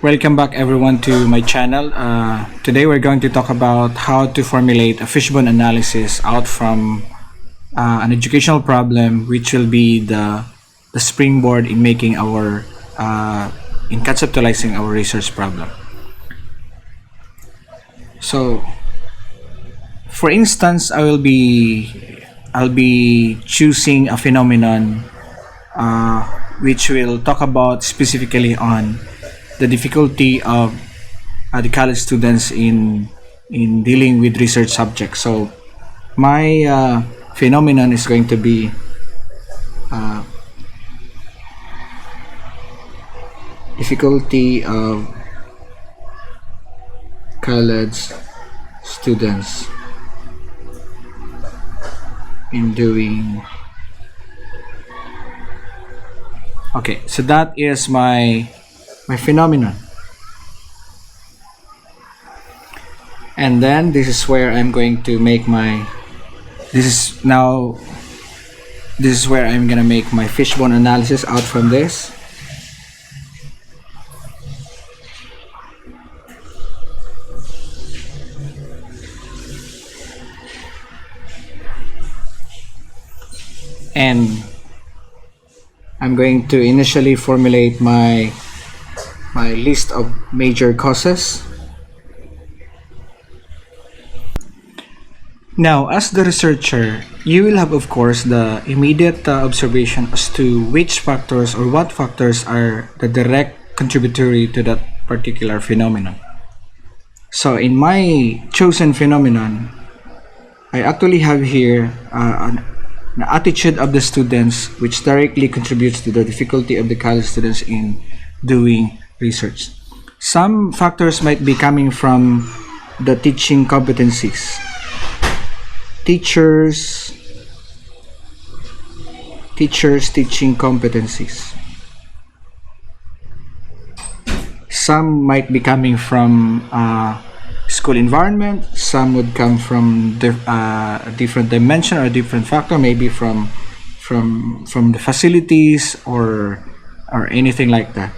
Welcome back everyone to my channel. Today we're going to talk about how to formulate a fishbone analysis out from an educational problem, which will be the springboard in making our in conceptualizing our research problem. So, for instance, I'll be choosing a phenomenon which will talk about specifically on the difficulty of the college students in dealing with research subjects. So my phenomenon is going to be difficulty of college students in doing. Okay, so that is my phenomenon. And then this is where I'm going to make my this is where I'm gonna make my fishbone analysis out from this. And I'm going to initially formulate my list of major causes. Now, as the researcher, you will have, of course, the immediate observation as to which factors or what factors are the direct contributory to that particular phenomenon. So, in my chosen phenomenon, I actually have here an attitude of the students which directly contributes to the difficulty of the college students in doing research. Some factors might be coming from the teaching competencies. Teachers teaching competencies. Some might be coming from school environment. Some would come from a different dimension or a different factor, maybe from the facilities or anything like that.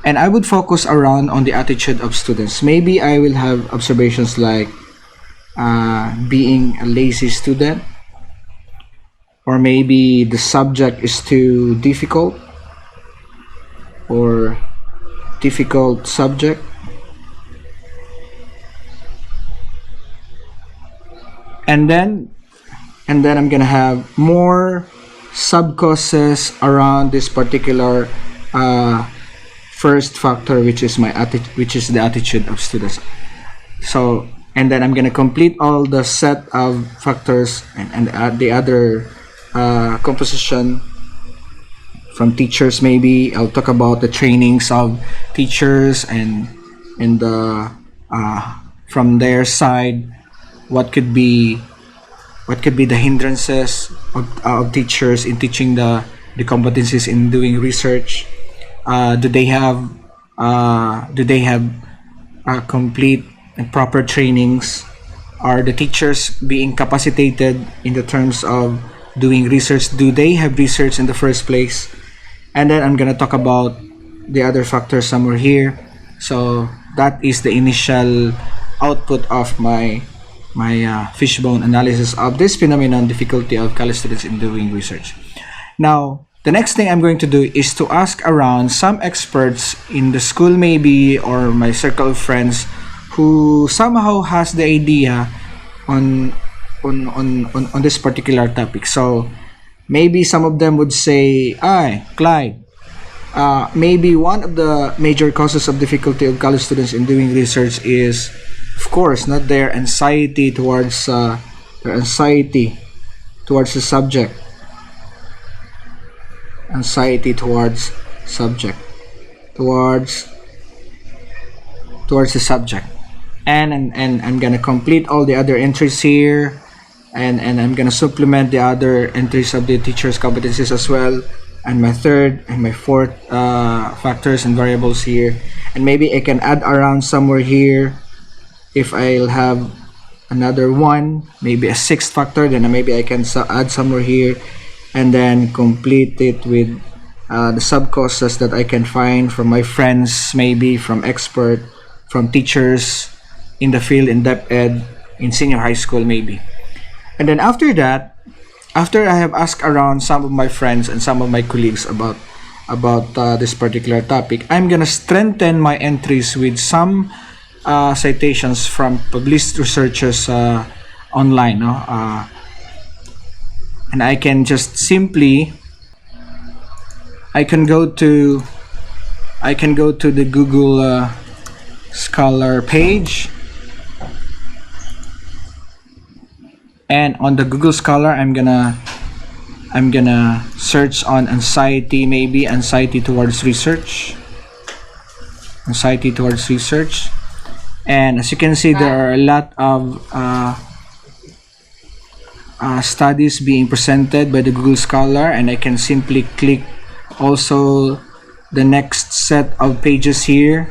And I would focus around on the attitude of students. Maybe I will have observations like being a lazy student, or maybe the subject is too difficult or difficult subject. And then I'm gonna have more sub causes around this particular first factor, which is the attitude of students. So, and then I'm gonna complete all the set of factors and the other composition from teachers. Maybe I'll talk about the trainings of teachers and the from their side, what could be the hindrances of teachers in teaching the competencies in doing research. Do they have complete and proper trainings? Are the teachers being capacitated in the terms of doing research? Do they have research in the first place? And then I'm gonna talk about the other factors somewhere here. So that is the initial output of my fishbone analysis of this phenomenon, difficulty of college students in doing research. Now, the next thing I'm going to do is to ask around some experts in the school maybe, or my circle of friends who somehow has the idea on this particular topic. So maybe some of them would say, Clyde, maybe one of the major causes of difficulty of college students in doing research is, of course, not their anxiety towards the subject. Anxiety towards the subject. And I'm gonna complete all the other entries here, and I'm gonna supplement the other entries of the teacher's competencies as well, and my third and my fourth factors and variables here. And maybe I can add around somewhere here if I'll have another one, maybe a sixth factor, then maybe I can add somewhere here, and then complete it with the sub-causes that I can find from my friends, maybe from expert, from teachers in the field in depth ed, in senior high school maybe. And then after that, after I have asked around some of my friends and some of my colleagues about this particular topic, I'm gonna strengthen my entries with some citations from published researchers online, no? And I can just simply I can go to the Google Scholar page, and on the Google Scholar I'm gonna search on anxiety, maybe anxiety towards research, and as you can see there are a lot of studies being presented by the Google Scholar, and I can simply click also the next set of pages here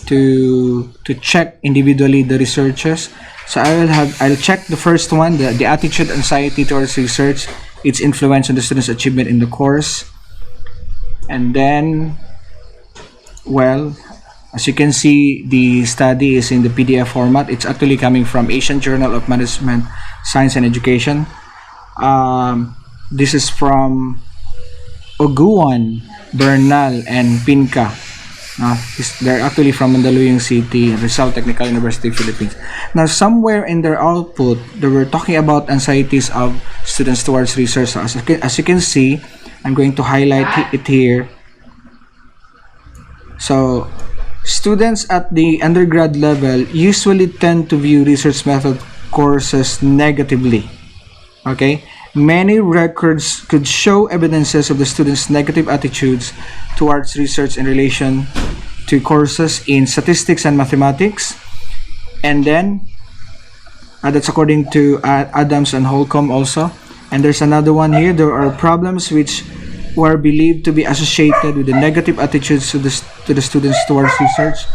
to check individually the researchers. So I'll check the first one, the attitude anxiety towards research, its influence on the student's achievement in the course. And then, well, as you can see, the study is in the PDF format. It's actually coming from Asian Journal of Management Science and Education. This is from Oguan, Bernal, and Pinca. They're actually from Mandaluyong City, Rizal Technical University, Philippines. Now, somewhere in their output, they were talking about anxieties of students towards research. So as you can see, I'm going to highlight it here. So, students at the undergrad level usually tend to view research method courses negatively. Okay? Many records could show evidences of the students' negative attitudes towards research in relation to courses in statistics and mathematics. And then, that's according to Adams and Holcomb also. And there's another one here. There are problems which were believed to be associated with the negative attitudes to the students towards research.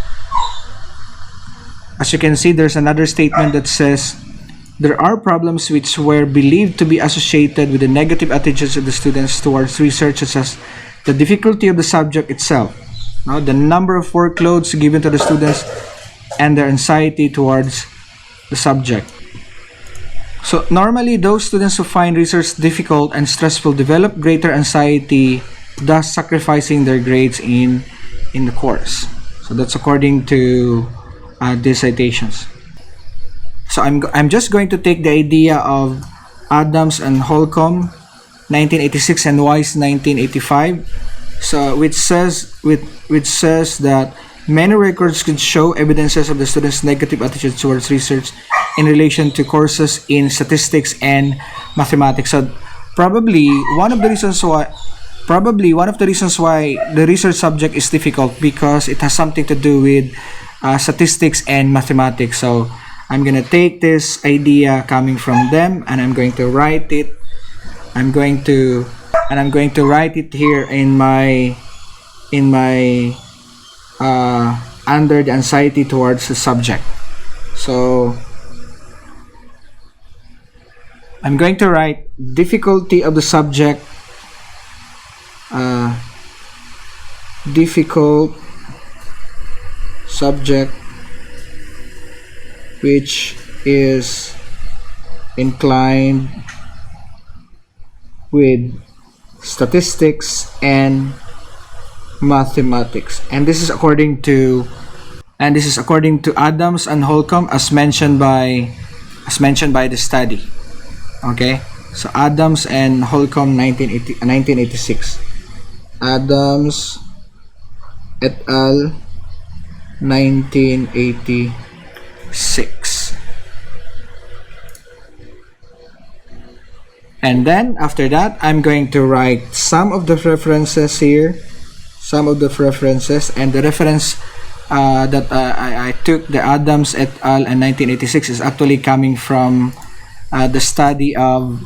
As you can see, there's another statement that says, there are problems which were believed to be associated with the negative attitudes of the students towards research, such as the difficulty of the subject itself, the number of workloads given to the students, and their anxiety towards the subject. So normally, those students who find research difficult and stressful develop greater anxiety, thus sacrificing their grades in the course. So that's according to these citations. So I'm just going to take the idea of Adams and Holcomb, 1986, and Weiss, 1985. So which says that many records could show evidences of the students' negative attitudes towards research in relation to courses in statistics and mathematics. So probably one of the reasons why the research subject is difficult, because it has something to do with statistics and mathematics. So I'm gonna take this idea coming from them, and I'm going to write it. I'm going to write it here in my under the anxiety towards the subject. So I'm going to write difficulty of the subject, difficult subject which is inclined with statistics and mathematics. And this is according to Adams and Holcomb, as mentioned by the study. Okay, so Adams and Holcomb, 1986. Adams et al. 1986. And then after that, I'm going to write some of the references here, and the reference that I took, the Adams et al. in 1986, is actually coming from the study of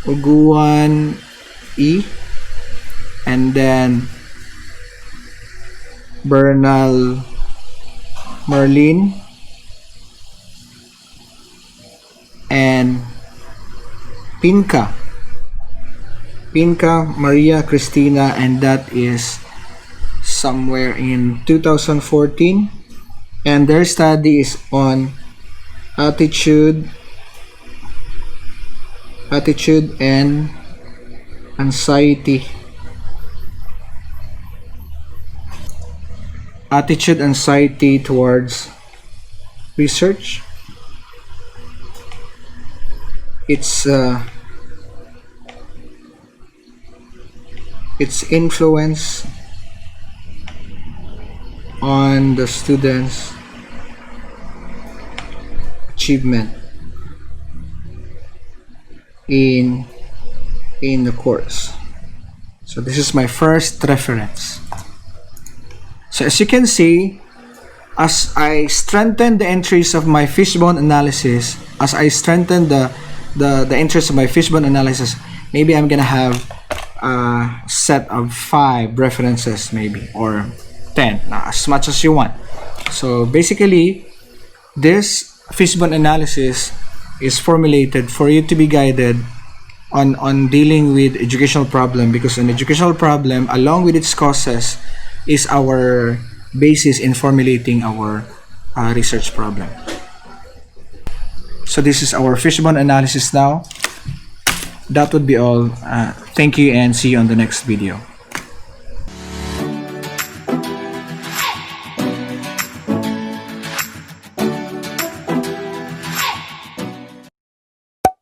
Oguan E, and then Bernal Merlin, and Pinca. Pinka, Maria, Cristina, and that is somewhere in 2014. And their study is on attitude and anxiety. Attitude, anxiety towards research. Its influence on the students' achievement in the course. So this is my first reference. So as you can see, as I strengthen the entries of my fishbone analysis, as I strengthen the entries of my fishbone analysis, maybe I'm gonna have a set of 5 references, maybe, or 10, as much as you want. So basically, this fishbone analysis is formulated for you to be guided on dealing with educational problem, because an educational problem, along with its causes, is our basis in formulating our research problem. So this is our fishbone analysis now. That would be all. Thank you and see you on the next video.